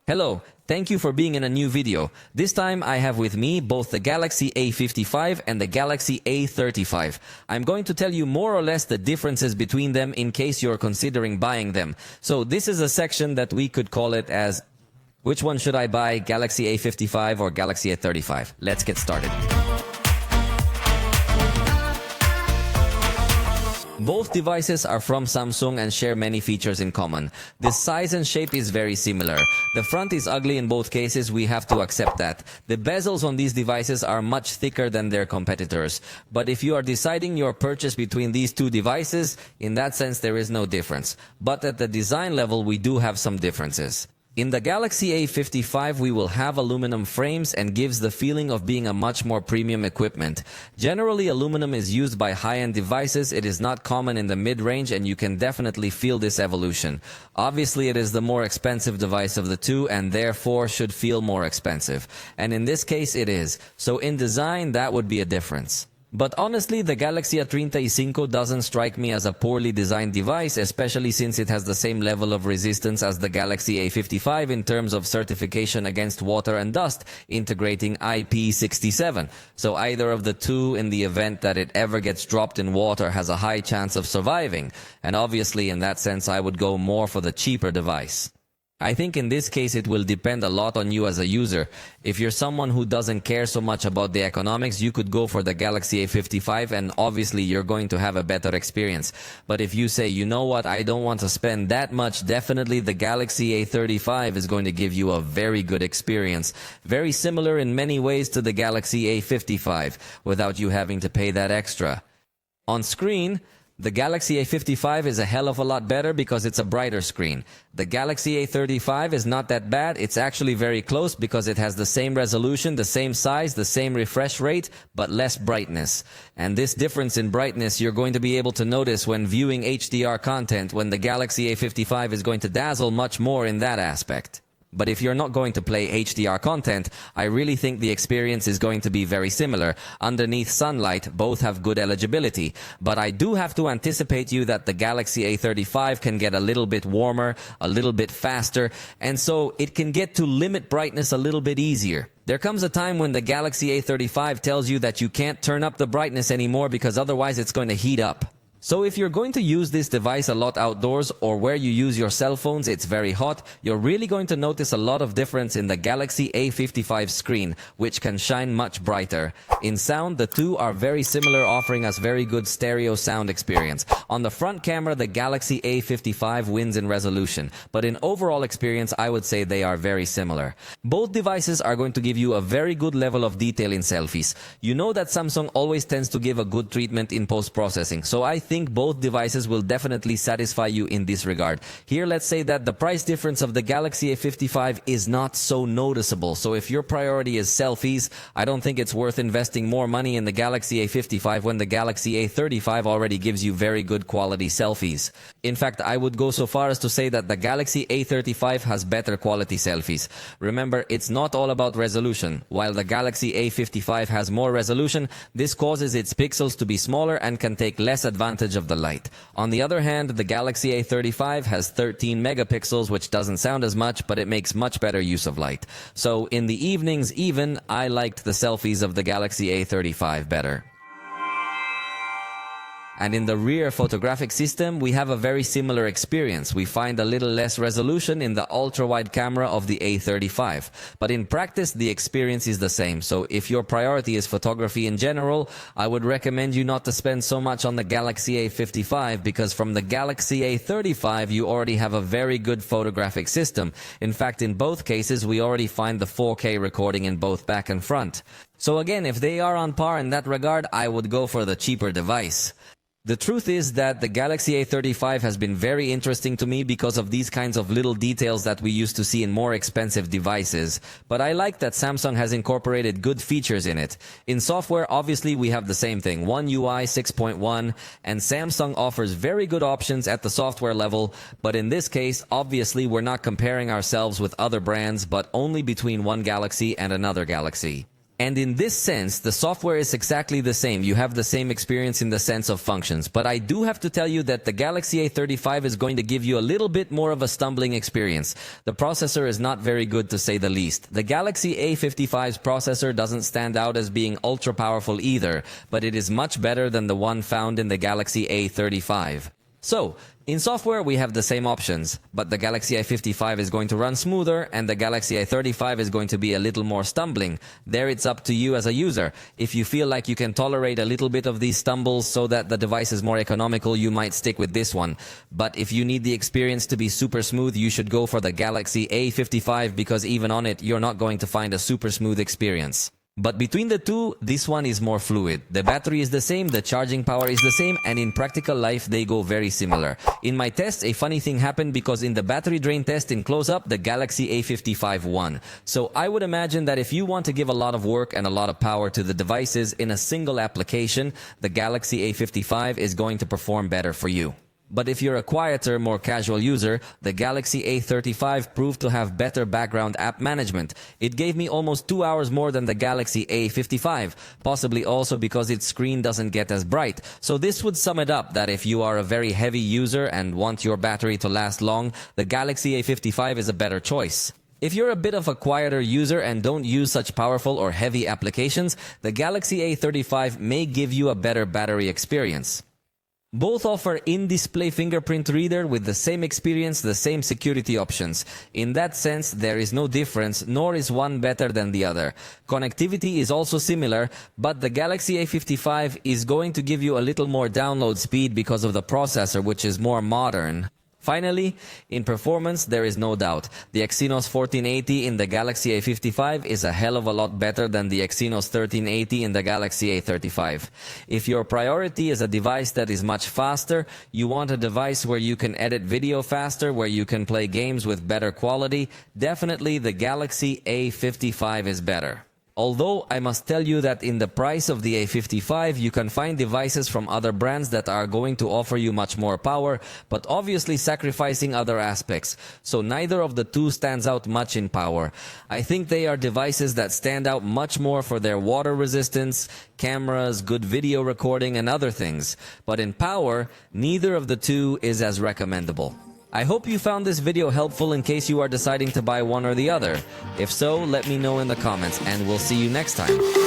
Hello, thank you for being in a new video. This time I have with me both the Galaxy A55 and the Galaxy A35. I'm going to tell you more or less the differences between them in case you're considering buying them. So this is a section that we could call it as, which one should I buy, Galaxy A55 or Galaxy A35? Let's get started. Both devices are from Samsung and share many features in common. The size and shape is very similar. The front is ugly in both cases, we have to accept that. The bezels on these devices are much thicker than their competitors. But if you are deciding your purchase between these two devices, in that sense there is no difference. But at the design level we do have some differences. In the Galaxy A55 we will have aluminum frames and gives the feeling of being a much more premium equipment. Generally aluminum is used by high-end devices, it is not common in the mid-range and you can definitely feel this evolution. Obviously it is the more expensive device of the two and therefore should feel more expensive. And in this case it is. So in design that would be a difference. But honestly, the Galaxy A35 doesn't strike me as a poorly designed device, especially since it has the same level of resistance as the Galaxy A55 in terms of certification against water and dust, integrating IP67. So either of the two, in the event that it ever gets dropped in water, has a high chance of surviving. And obviously, in that sense, I would go more for the cheaper device. I think in this case it will depend a lot on you as a user. If you're someone who doesn't care so much about the economics, you could go for the Galaxy A55 and obviously you're going to have a better experience. But if you say, you know what, I don't want to spend that much, definitely the Galaxy A35 is going to give you a very good experience. Very similar in many ways to the Galaxy A55, without you having to pay that extra. On screen, the Galaxy A55 is a hell of a lot better because it's a brighter screen. The Galaxy A35 is not that bad, it's actually very close because it has the same resolution, the same size, the same refresh rate, but less brightness. And this difference in brightness you're going to be able to notice when viewing HDR content, when the Galaxy A55 is going to dazzle much more in that aspect. But if you're not going to play HDR content, I really think the experience is going to be very similar. Underneath sunlight, both have good eligibility. But I do have to anticipate you that the Galaxy A35 can get a little bit warmer, a little bit faster, and so it can get to limit brightness a little bit easier. There comes a time when the Galaxy A35 tells you that you can't turn up the brightness anymore because otherwise it's going to heat up. So if you're going to use this device a lot outdoors or where you use your cell phones, it's very hot, you're really going to notice a lot of difference in the Galaxy A55 screen, which can shine much brighter. In sound, the two are very similar, offering us very good stereo sound experience. On the front camera, the Galaxy A55 wins in resolution, but in overall experience, I would say they are very similar. Both devices are going to give you a very good level of detail in selfies. You know that Samsung always tends to give a good treatment in post-processing, so I think both devices will definitely satisfy you in this regard. Here, let's say that the price difference of the Galaxy A55 is not so noticeable. So if your priority is selfies, I don't think it's worth investing more money in the Galaxy A55 when the Galaxy A35 already gives you very good quality selfies. In fact, I would go so far as to say that the Galaxy A35 has better quality selfies. Remember, it's not all about resolution. While the Galaxy A55 has more resolution, this causes its pixels to be smaller and can take less advantage of the light. On the other hand, the Galaxy A35 has 13 megapixels, which doesn't sound as much, but it makes much better use of light. So in the evenings even, I liked the selfies of the Galaxy A35 better. And in the rear photographic system, we have a very similar experience. We find a little less resolution in the ultra-wide camera of the A35. But in practice, the experience is the same. So if your priority is photography in general, I would recommend you not to spend so much on the Galaxy A55 because from the Galaxy A35, you already have a very good photographic system. In fact, in both cases, we already find the 4K recording in both back and front. So again, if they are on par in that regard, I would go for the cheaper device. The truth is that the Galaxy A35 has been very interesting to me because of these kinds of little details that we used to see in more expensive devices. But I like that Samsung has incorporated good features in it. In software, obviously, we have the same thing, One UI 6.1, and Samsung offers very good options at the software level. But in this case, obviously, we're not comparing ourselves with other brands, but only between one Galaxy and another Galaxy. And in this sense, the software is exactly the same. You have the same experience in the sense of functions. But I do have to tell you that the Galaxy A35 is going to give you a little bit more of a stumbling experience. The processor is not very good, to say the least. The Galaxy A55's processor doesn't stand out as being ultra powerful either, but it is much better than the one found in the Galaxy A35. So, in software, we have the same options, but the Galaxy A55 is going to run smoother and the Galaxy A35 is going to be a little more stumbling. There it's up to you as a user. If you feel like you can tolerate a little bit of these stumbles so that the device is more economical, you might stick with this one. But if you need the experience to be super smooth, you should go for the Galaxy A55 because even on it, you're not going to find a super smooth experience. But between the two, this one is more fluid. The battery is the same, the charging power is the same, and in practical life, they go very similar. In my test, a funny thing happened because in the battery drain test in close-up, the Galaxy A55 won. So I would imagine that if you want to give a lot of work and a lot of power to the devices in a single application, the Galaxy A55 is going to perform better for you. But if you're a quieter, more casual user, the Galaxy A35 proved to have better background app management. It gave me almost 2 hours more than the Galaxy A55, possibly also because its screen doesn't get as bright. So this would sum it up that if you are a very heavy user and want your battery to last long, the Galaxy A55 is a better choice. If you're a bit of a quieter user and don't use such powerful or heavy applications, the Galaxy A35 may give you a better battery experience. Both offer in-display fingerprint reader with the same experience, the same security options. In that sense, there is no difference, nor is one better than the other. Connectivity is also similar, but the Galaxy A55 is going to give you a little more download speed because of the processor, which is more modern. Finally, in performance, there is no doubt. The Exynos 1480 in the Galaxy A55 is a hell of a lot better than the Exynos 1380 in the Galaxy A35. If your priority is a device that is much faster, you want a device where you can edit video faster, where you can play games with better quality, definitely the Galaxy A55 is better. Although I must tell you that in the price of the A55, you can find devices from other brands that are going to offer you much more power, but obviously sacrificing other aspects. So neither of the two stands out much in power. I think they are devices that stand out much more for their water resistance, cameras, good video recording, and other things. But in power, neither of the two is as recommendable. I hope you found this video helpful in case you are deciding to buy one or the other. If so, let me know in the comments, and we'll see you next time.